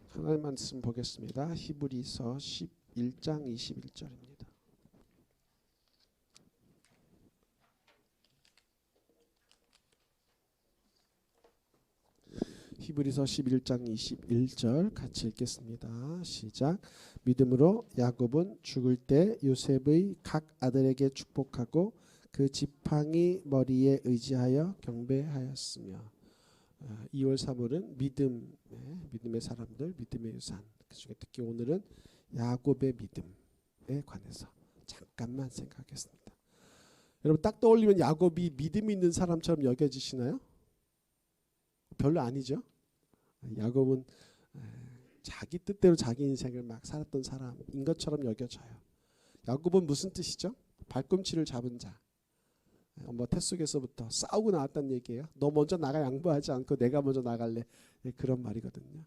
하나님 말씀 보겠습니다. 히브리서 11장 21절입니다. 히브리서 11장 21절 같이 읽겠습니다. 시작. 믿음으로 야곱은 죽을 때 요셉의 각 아들에게 축복하고 그 지팡이 머리에 의지하여 경배하였으며 2월 3월은 믿음의 사람들, 믿음의 유산. 그중에 특히 오늘은 야곱의 믿음에 관해서 잠깐만 생각하겠습니다. 여러분 딱 떠올리면 야곱이 믿음 있는 사람처럼 여겨지시나요? 별로 아니죠. 야곱은 자기 뜻대로 자기 인생을 막 살았던 사람인 것처럼 여겨져요. 야곱은 무슨 뜻이죠? 발꿈치를 잡은 자. 엄마 뱃속에서부터 싸우고 나왔다는 얘기예요. 너 먼저 나가 양보하지 않고 내가 먼저 나갈래. 그런 말이거든요.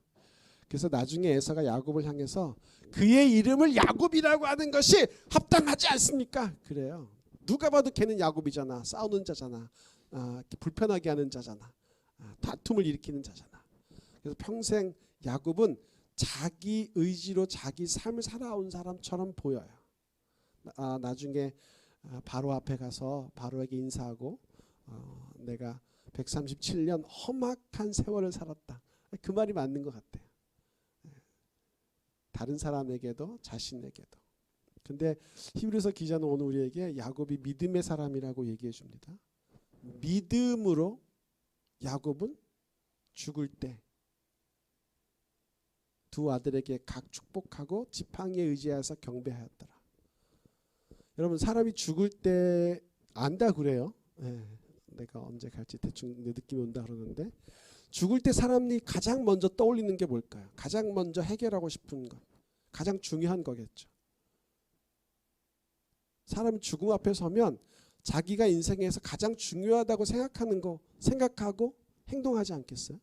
그래서 나중에 에서가 야곱을 향해서 그의 이름을 야곱이라고 하는 것이 합당하지 않습니까? 그래요. 누가 봐도 걔는 야곱이잖아. 싸우는 자잖아. 불편하게 하는 자잖아. 다툼을 일으키는 자잖아. 그래서 평생 야곱은 자기 의지로 자기 삶을 살아온 사람처럼 보여요. 나중에 바로 앞에 가서 바로에게 인사하고 내가 137년 험악한 세월을 살았다. 그 말이 맞는 것 같아요. 다른 사람에게도 자신에게도. 근데 히브리서 기자는 오늘 우리에게 야곱이 믿음의 사람이라고 얘기해 줍니다. 믿음으로 야곱은 죽을 때 두 아들에게 각 축복하고 지팡이에 의지해서 경배하였더라. 여러분 사람이 죽을 때 안다 그래요. 내가 언제 갈지 대충 내 느낌이 온다 그러는데 죽을 때 사람이 가장 먼저 떠올리는 게 뭘까요? 가장 먼저 해결하고 싶은 것. 가장 중요한 거겠죠. 사람이 죽음 앞에 서면 자기가 인생에서 가장 중요하다고 생각하는 거 생각하고 행동하지 않겠어요?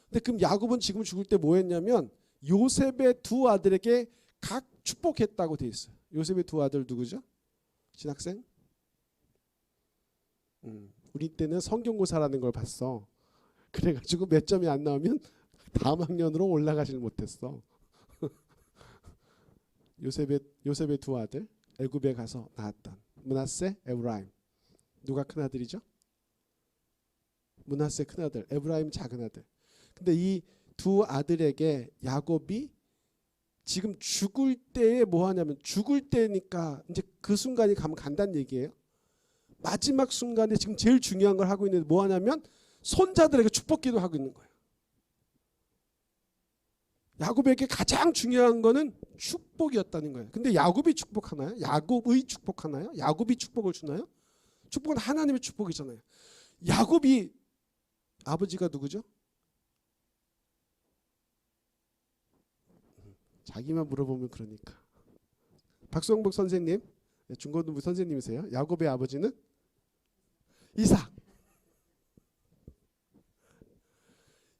근데 그럼 야곱은 지금 죽을 때 뭐 했냐면 요셉의 두 아들에게 각 축복했다고 돼 있어요. 요셉의 두 아들 누구죠? 신학생? 우리 때는 성경고사라는 걸 봤어. 그래가지고 몇 점이 안 나오면 다음 학년으로 올라가질 못했어. 요셉의 두 아들 애굽에 가서 낳았던 므낫세, 에브라임. 누가 큰 아들이죠? 므낫세 큰 아들, 에브라임 작은 아들. 근데 이 두 아들에게 야곱이 지금 죽을 때에 뭐 하냐면 죽을 때니까 이제 그 순간이 가면 간다는 얘기예요. 마지막 순간에 지금 제일 중요한 걸 하고 있는데 뭐 하냐면 손자들에게 축복기도 하고 있는 거예요. 야곱에게 가장 중요한 거는 축복이었다는 거예요. 근데 야곱이 축복하나요? 야곱의 축복하나요? 야곱이 축복을 주나요? 축복은 하나님의 축복이잖아요. 야곱이 아버지가 누구죠? 자기만 물어보면 그러니까. 박수홍복 선생님, 중고등부 선생님이세요. 야곱의 아버지는 이삭.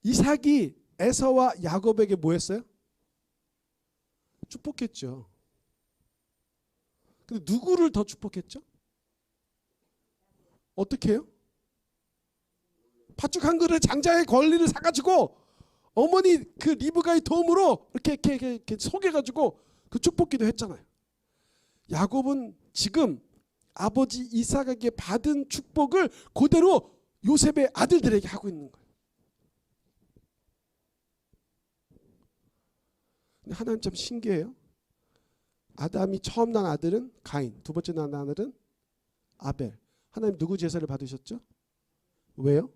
이삭이 에서와 야곱에게 뭐 했어요? 축복했죠. 근데 누구를 더 축복했죠? 어떻게 해요? 팥죽 한 그릇 장자의 권리를 사가지고 어머니 그 리브가의 도움으로 이렇게 속여가지고 그 축복기도 했잖아요. 야곱은 지금 아버지 이삭에게 받은 축복을 그대로 요셉의 아들들에게 하고 있는 거예요. 근데 하나님 참 신기해요. 아담이 처음 난 아들은 가인, 두 번째 난 아들은 아벨. 하나님 누구 제사를 받으셨죠? 왜요?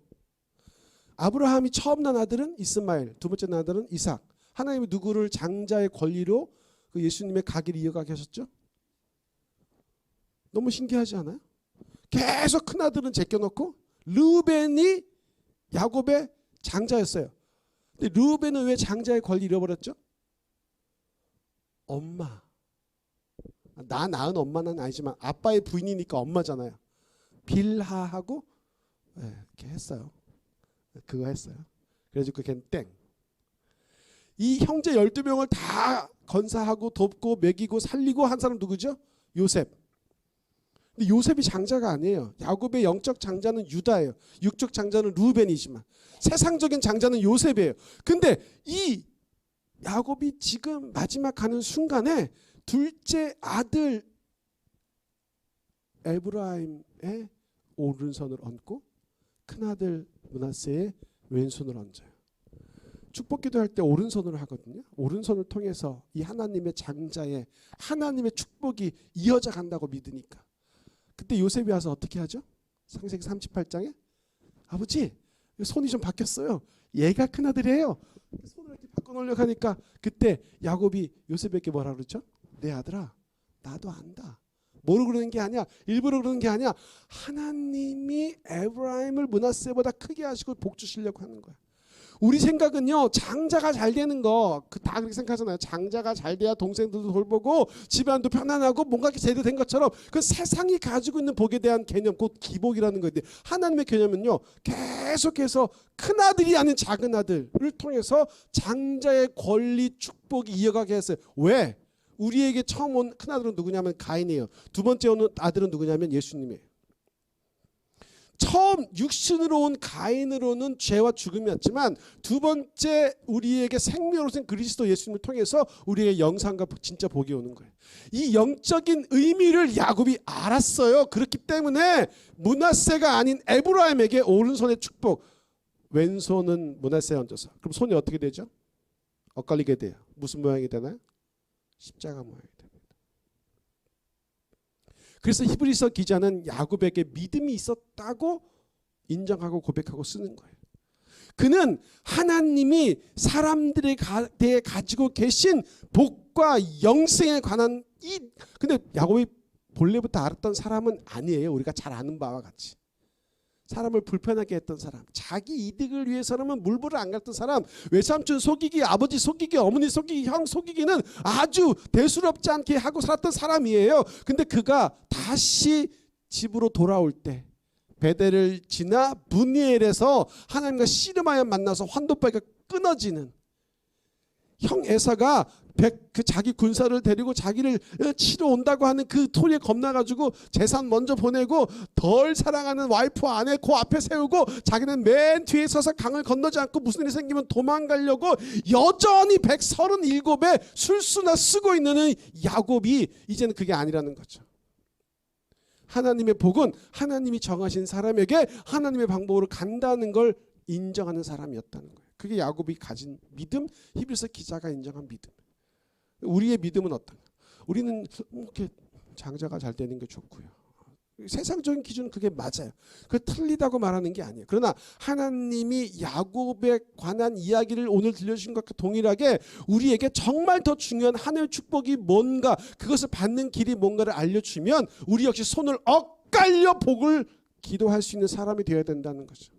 아브라함이 처음 난 아들은 이스마엘, 두 번째 난 아들은 이삭. 하나님이 누구를 장자의 권리로 그 예수님의 가기를 이어가게 하셨죠? 너무 신기하지 않아요? 계속 큰 아들은 제껴놓고 르우벤이 야곱의 장자였어요. 근데 르우벤은 왜 장자의 권리 잃어버렸죠? 엄마. 나 낳은 엄마는 아니지만 아빠의 부인이니까 엄마잖아요. 빌하하고 이렇게 했어요. 그거 했어요. 그래가지고 걔는 땡. 이 형제 12명을 다 건사하고 돕고 먹이고 살리고 한 사람 누구죠? 요셉. 근데 요셉이 장자가 아니에요. 야곱의 영적 장자는 유다예요. 육적 장자는 루벤이지만 세상적인 장자는 요셉이에요. 근데 이 야곱이 지금 마지막 가는 순간에 둘째 아들 에브라임의 오른손을 얹고 큰아들 므낫세의 왼손을 얹어요. 축복 기도할 때 오른손으로 하거든요. 오른손을 통해서 이 하나님의 장자의 하나님의 축복이 이어져 간다고 믿으니까. 그때 요셉이 와서 어떻게 하죠? 창세기 38장에 아버지 손이 좀 바뀌었어요. 얘가 큰아들이에요. 손을 이렇게 바꿔놓으려고 하니까 그때 야곱이 요셉에게 뭐라 그러죠? 내 아들아 나도 안다. 뭐로 그러는 게 아니야. 일부러 그러는 게 아니야. 하나님이 에브라임을 므낫세보다 크게 하시고 복 주시려고 하는 거야. 우리 생각은요, 장자가 잘 되는 거, 다 그렇게 생각하잖아요. 장자가 잘 돼야 동생들도 돌보고 집안도 편안하고 뭔가 제대로 된 것처럼 그 세상이 가지고 있는 복에 대한 개념, 곧 기복이라는 건데 하나님의 개념은요, 계속해서 큰 아들이 아닌 작은 아들을 통해서 장자의 권리 축복이 이어가게 했어요. 왜? 우리에게 처음 온 큰 아들은 누구냐면 가인이에요. 두 번째 오는 아들은 누구냐면 예수님이에요. 처음 육신으로 온 가인으로는 죄와 죽음이었지만 두 번째 우리에게 생명으로 생 그리스도 예수님을 통해서 우리의 영상과 진짜 복이 오는 거예요. 이 영적인 의미를 야곱이 알았어요. 그렇기 때문에 므낫세가 아닌 에브라임에게 오른손의 축복, 왼손은 므낫세에 얹어서. 그럼 손이 어떻게 되죠? 엇갈리게 돼요. 무슨 모양이 되나요? 십자가 모양이 됩니다. 그래서 히브리서 기자는 야곱에게 믿음이 있었다고 인정하고 고백하고 쓰는 거예요. 그는 하나님이 사람들에 대해 가지고 계신 복과 영생에 관한 근데 야곱이 본래부터 알았던 사람은 아니에요. 우리가 잘 아는 바와 같이. 사람을 불편하게 했던 사람, 자기 이득을 위해서라면 물불을 안 갔던 사람, 외삼촌 속이기, 아버지 속이기, 어머니 속이기, 형 속이기는 아주 대수롭지 않게 하고 살았던 사람이에요. 근데 그가 다시 집으로 돌아올 때 베델을 지나 분이엘에서 하나님과 씨름하여 만나서 환도바위가 끊어지는 형 에사가 그 자기 군사를 데리고 자기를 치러 온다고 하는 그 소리에 겁나가지고 재산 먼저 보내고 덜 사랑하는 와이프 아내 그 앞에 세우고 자기는 맨 뒤에 서서 강을 건너지 않고 무슨 일이 생기면 도망가려고 여전히 137에 술수나 쓰고 있는 야곱이 이제는 그게 아니라는 거죠. 하나님의 복은 하나님이 정하신 사람에게 하나님의 방법으로 간다는 걸 인정하는 사람이었다는 거예요. 그게 야곱이 가진 믿음, 히브리서 기자가 인정한 믿음. 우리의 믿음은 어떤가? 우리는 이렇게 장자가 잘 되는 게 좋고요. 세상적인 기준은 그게 맞아요. 그 틀리다고 말하는 게 아니에요. 그러나 하나님이 야곱에 관한 이야기를 오늘 들려주신 것과 동일하게 우리에게 정말 더 중요한 하나님의 축복이 뭔가, 그것을 받는 길이 뭔가를 알려주면 우리 역시 손을 엇갈려 복을 기도할 수 있는 사람이 되어야 된다는 거죠.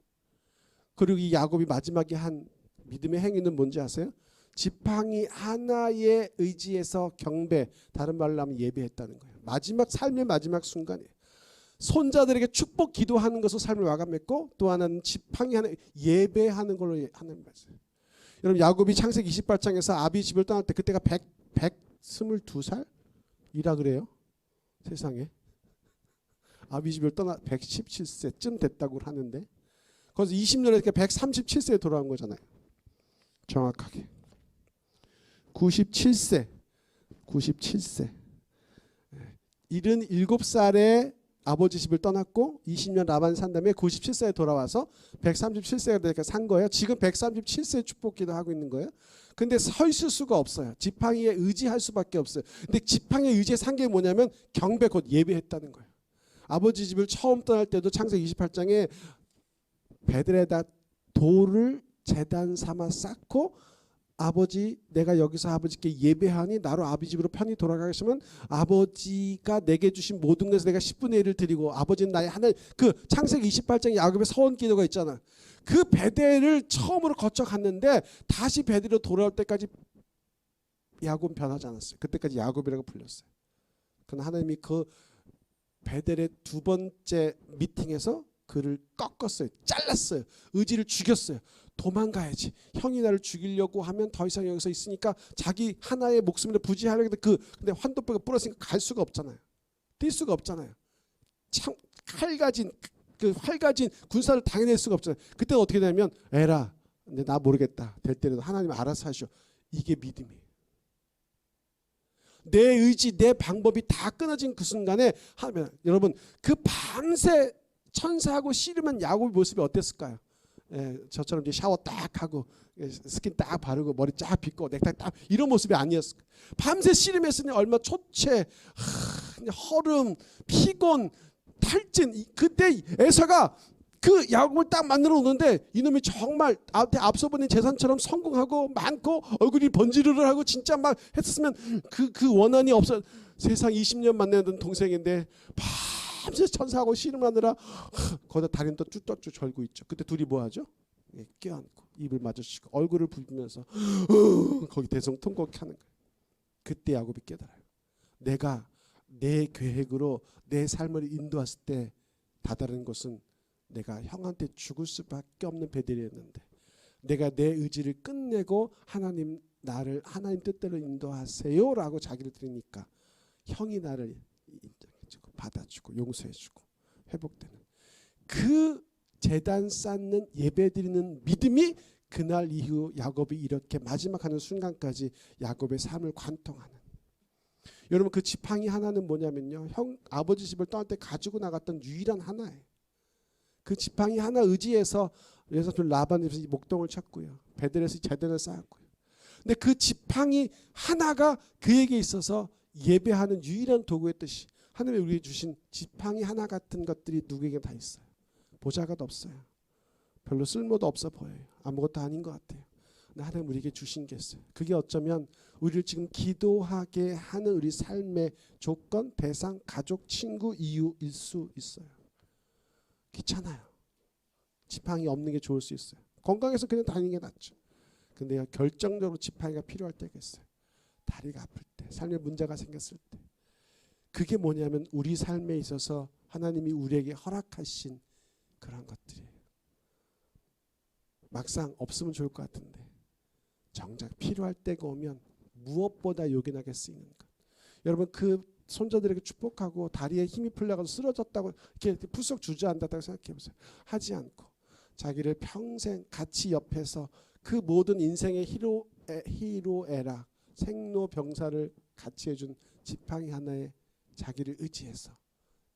그리고 이 야곱이 마지막에 한 믿음의 행위는 뭔지 아세요? 지팡이 하나의 의지에서 경배, 다른 말로 하면 예배했다는 거예요. 마지막 삶의 마지막 순간이에요. 손자들에게 축복 기도하는 것으로 삶을 마감했고, 또 하나는 지팡이 하나 예배하는 걸로 하는 말이에요. 여러분, 야곱이 창세기 28장에서 아비 집을 떠날 때 그때가 122살이라 그래요. 세상에 아비 집을 떠나 117세쯤 됐다고 하는데, 거기서 20년에 137세에 돌아온 거잖아요. 정확하게 97세 77살에 아버지 집을 떠났고 20년 라반 산 다음에 97세에 돌아와서 137세가 되니까 산 거예요. 지금 137세 축복기도 하고 있는 거예요. 근데 서 있을 수가 없어요. 지팡이에 의지할 수밖에 없어요. 근데 지팡이에 의지해 산 게 뭐냐면 경배, 곧 예배했다는 거예요. 아버지 집을 처음 떠날 때도 창세기 28장에 베들에다 돌을 제단 삼아 쌓고, 아버지 내가 여기서 아버지께 예배하니 나로 아버지 집으로 편히 돌아가시면 아버지가 내게 주신 모든 것에서 내가 10분의 1을 드리고 아버지는 나의 하나님, 그 창세기 28장에 야곱의 서원 기도가 있잖아. 그 베델을 처음으로 거쳐갔는데 다시 베델로 돌아올 때까지 야곱은 변하지 않았어요. 그때까지 야곱이라고 불렸어요. 그러나 하나님이 그 베델의 두 번째 미팅에서 그를 꺾었어요. 잘랐어요. 의지를 죽였어요. 도망가야지. 형이 나를 죽이려고 하면 더 이상 여기서 있으니까 자기 하나의 목숨을 부지하려고 했는데 근데 환도뼈가 부러지니까 갈 수가 없잖아요. 뛸 수가 없잖아요. 활 가진 군사를 당해낼 수가 없잖아요. 그때 어떻게 되냐면 에라, 근데 나 모르겠다. 될 때는 하나님 알아서 하시오. 이게 믿음이에요. 내 의지, 내 방법이 다 끊어진 그 순간에 여러분 그 밤새 천사하고 씨름한 야곱의 모습이 어땠을까요? 저처럼 이제 샤워 딱 하고 스킨 딱 바르고 머리 쫙 빗고 넥타이 딱 이런 모습이 아니었을까. 밤새 씨름했으니 얼마 초췌, 허름, 피곤, 탈진. 그때 에서가 그 야곱을 딱 만들어 오는데 이놈이 정말 앞서 보낸 재산처럼 성공하고 많고 얼굴이 번지르르하고 진짜 막 했었으면 그 원한이 없어. 세상 20년 만나던 동생인데 밤새 천사하고 씨름하느라 거기다 다리는 또 쭈쭈쭈 절고 있죠. 그때 둘이 뭐 하죠? 껴안고 입을 마주치고 얼굴을 부비면서 거기 대성통곡하는 거예요. 그때 야곱이 깨달아요. 내가 내 계획으로 내 삶을 인도했을 때 다다른 것은 내가 형한테 죽을 수밖에 없는 베델이었는데 내가 내 의지를 끝내고 하나님 나를 하나님 뜻대로 인도하세요라고 자기를 드리니까 형이 나를 인정해주고 받아주고 용서해주고 회복되는 그 제단 쌓는 예배드리는 믿음이 그날 이후 야곱이 이렇게 마지막 하는 순간까지 야곱의 삶을 관통하는. 여러분 그 지팡이 하나는 뭐냐면요, 형 아버지 집을 떠날 때 가지고 나갔던 유일한 하나예요. 그 지팡이 하나 의지해서 그래서 라반에서 목동을 쳤고요, 베델에서 제단을 쌓았고요. 근데 그 지팡이 하나가 그에게 있어서 예배하는 유일한 도구였듯이 하나님이 우리에게 주신 지팡이 하나 같은 것들이 누구에게 다 있어요. 보잘것 없어요. 별로 쓸모도 없어 보여요. 아무것도 아닌 것 같아요. 근데 하나님 우리에게 주신 게 있어요. 그게 어쩌면 우리를 지금 기도하게 하는 우리 삶의 조건, 대상, 가족, 친구, 이유일 수 있어요. 귀찮아요. 지팡이 없는 게 좋을 수 있어요. 건강해서 그냥 다니는 게 낫죠. 근데 결정적으로 지팡이가 필요할 때가 있어요. 다리가 아플 때, 삶에 문제가 생겼을 때. 그게 뭐냐면 우리 삶에 있어서 하나님이 우리에게 허락하신 그런 것들이에요. 막상 없으면 좋을 것 같은데 정작 필요할 때가 오면 무엇보다 요긴하게 쓰이는 것. 여러분 그 손자들에게 축복하고 다리에 힘이 풀려가지고 쓰러졌다고 이렇게 푸석 주저앉았다고 생각해 보세요. 하지 않고 자기를 평생 같이 옆에서 그 모든 인생의 희로애락 생로병사를 같이 해준 지팡이 하나에 자기를 의지해서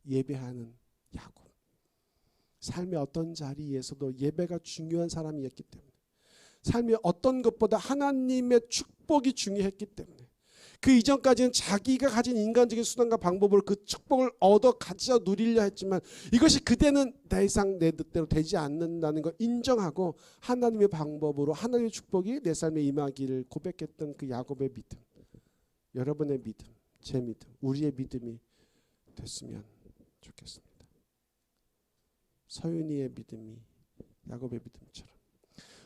예배하는 야곱. 삶의 어떤 자리에서도 예배가 중요한 사람이었기 때문에, 삶의 어떤 것보다 하나님의 축복이 중요했기 때문에, 그 이전까지는 자기가 가진 인간적인 수단과 방법으로 그 축복을 얻어 가져 누리려 했지만 이것이 그대는 더 이상 내 뜻대로 되지 않는다는 걸 인정하고 하나님의 방법으로 하나님의 축복이 내 삶에 임하기를 고백했던 그 야곱의 믿음, 여러분의 믿음, 제 믿음, 우리의 믿음이 됐으면 좋겠습니다. 서윤이의 믿음이 야곱의 믿음처럼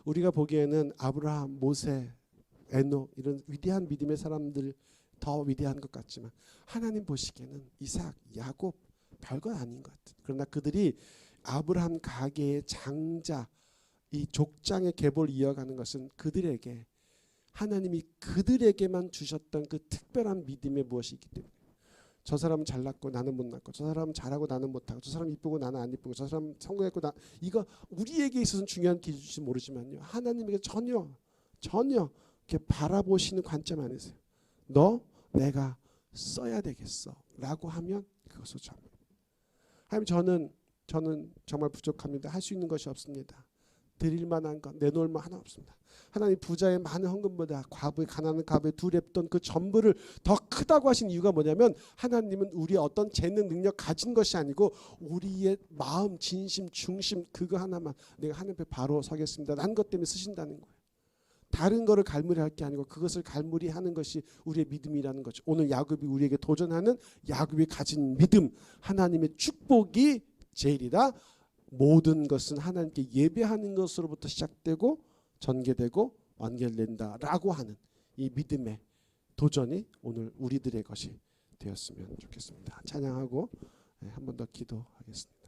우리가 보기에는 아브라함, 모세, 에녹 이런 위대한 믿음의 사람들 더 위대한 것 같지만 하나님 보시기에는 이삭, 야곱 별것 아닌 것 같아요. 그러나 그들이 아브라함 가계의 장자, 이 족장의 계보를 이어가는 것은 그들에게 하나님이 그들에게만 주셨던 그 특별한 믿음의 무엇이 있기 때문에. 저 사람은 잘났고 나는 못났고, 저 사람은 잘하고 나는 못하고, 저 사람 이쁘고 나는 안 이쁘고, 저 사람 성공했고 나, 이거 우리에게 있어서는 중요한 기준일지 모르지만요, 하나님에게 전혀 이렇게 바라보시는 관점 안에서 너 내가 써야 되겠어 라고 하면 그것을 잡아요. 하나님 저는 정말 부족합니다. 할 수 있는 것이 없습니다. 드릴 만한 것, 내놓을 만 하나 없습니다. 하나님 부자의 많은 헌금보다 과부의 가난한 과부의 두 랩돈 그 전부를 더 크다고 하신 이유가 뭐냐면 하나님은 우리의 어떤 재능 능력 가진 것이 아니고 우리의 마음 진심 중심 그거 하나만 내가 하나님 앞에 바로 서겠습니다 라는 것 때문에 쓰신다는 거예요. 다른 거를 갈무리할 게 아니고 그것을 갈무리하는 것이 우리의 믿음이라는 거죠. 오늘 야곱이 우리에게 도전하는 야곱이 가진 믿음, 하나님의 축복이 제일이다. 모든 것은 하나님께 예배하는 것으로부터 시작되고 전개되고 완결된다라고 하는 이 믿음의 도전이 오늘 우리들의 것이 되었으면 좋겠습니다. 찬양하고 한 번 더 기도하겠습니다.